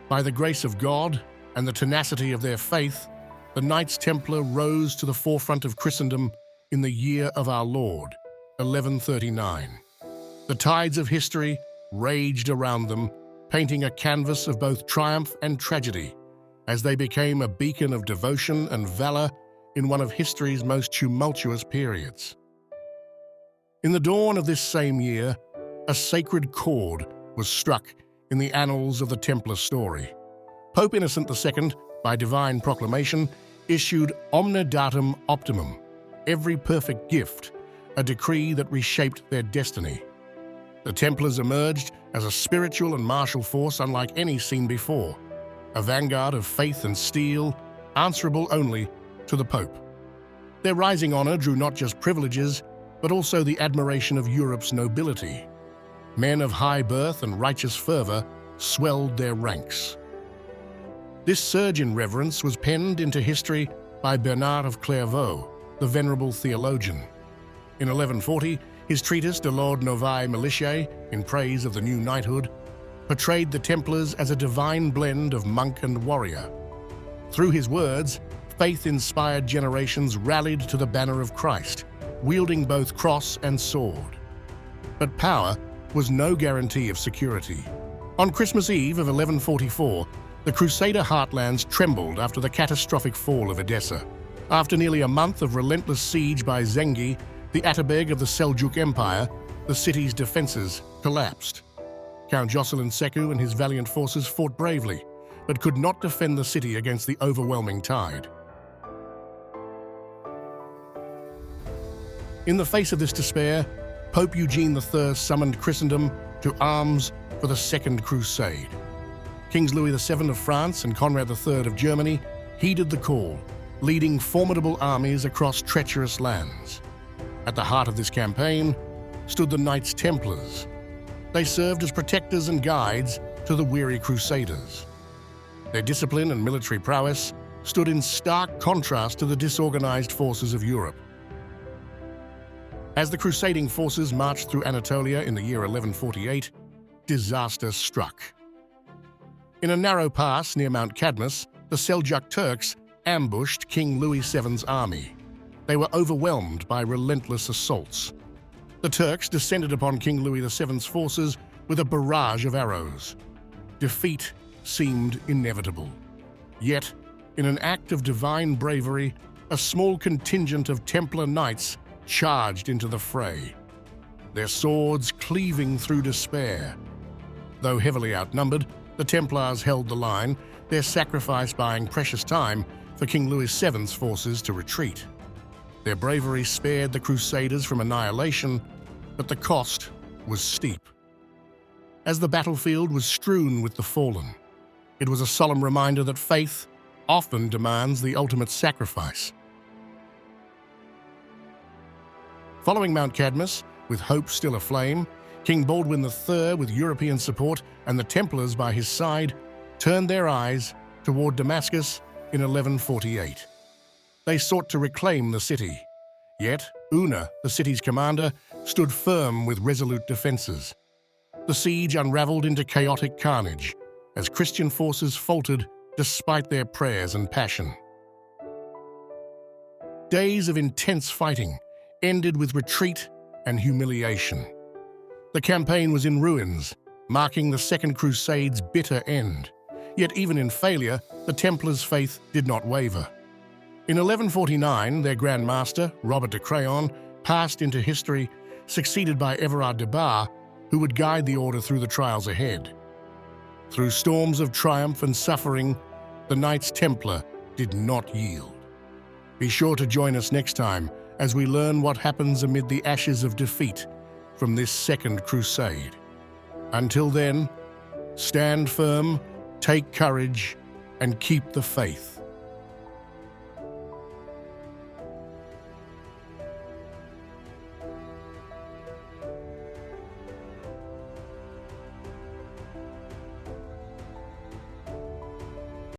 By the grace of God and the tenacity of their faith, the Knights Templar rose to the forefront of Christendom in the year of our Lord, 1139. The tides of history raged around them, painting a canvas of both triumph and tragedy, as they became a beacon of devotion and valor in one of history's most tumultuous periods. In the dawn of this same year, a sacred chord was struck in the annals of the Templar story. Pope Innocent II, by divine proclamation, issued Omne Datum Optimum, every perfect gift, a decree that reshaped their destiny. The Templars emerged as a spiritual and martial force unlike any seen before, a vanguard of faith and steel, answerable only to the Pope. Their rising honor drew not just privileges, but also the admiration of Europe's nobility. Men of high birth and righteous fervor swelled their ranks. This surge in reverence was penned into history by Bernard of Clairvaux, the venerable theologian. In 1140, his treatise De Laude Novae Militiae, in praise of the new knighthood, portrayed the Templars as a divine blend of monk and warrior. Through his words, faith-inspired generations rallied to the banner of Christ, wielding both cross and sword. But power was no guarantee of security. On Christmas Eve of 1144, the Crusader heartlands trembled after the catastrophic fall of Edessa. After nearly a month of relentless siege by Zengi, the Atabeg of the Seljuk Empire, the city's defenses collapsed. Count Jocelyn Seku and his valiant forces fought bravely, but could not defend the city against the overwhelming tide. In the face of this despair, Pope Eugene III summoned Christendom to arms for the Second Crusade. Kings Louis VII of France and Conrad III of Germany heeded the call, leading formidable armies across treacherous lands. At the heart of this campaign stood the Knights Templars. They served as protectors and guides to the weary crusaders. Their discipline and military prowess stood in stark contrast to the disorganized forces of Europe. As the crusading forces marched through Anatolia in the year 1148, disaster struck. In a narrow pass near Mount Cadmus, the Seljuk Turks ambushed King Louis VII's army. They were overwhelmed by relentless assaults. The Turks descended upon King Louis VII's forces with a barrage of arrows. Defeat seemed inevitable. Yet, in an act of divine bravery, a small contingent of Templar knights charged into the fray, their swords cleaving through despair. Though heavily outnumbered, the Templars held the line, their sacrifice buying precious time for King Louis VII's forces to retreat. Their bravery spared the Crusaders from annihilation, but the cost was steep. As the battlefield was strewn with the fallen, it was a solemn reminder that faith often demands the ultimate sacrifice. Following Mount Cadmus, with hope still aflame, King Baldwin III, with European support and the Templars by his side, turned their eyes toward Damascus in 1148. They sought to reclaim the city. Yet, Una, the city's commander, stood firm with resolute defenses. The siege unraveled into chaotic carnage as Christian forces faltered despite their prayers and passion. Days of intense fighting ended with retreat and humiliation. The campaign was in ruins, marking the Second Crusade's bitter end. Yet even in failure, the Templars' faith did not waver. In 1149, their Grand Master, Robert de Craon, passed into history, succeeded by Everard de Bar, who would guide the order through the trials ahead. Through storms of triumph and suffering, the Knights Templar did not yield. Be sure to join us next time as we learn what happens amid the ashes of defeat from this Second Crusade. Until then, stand firm, take courage, and keep the faith.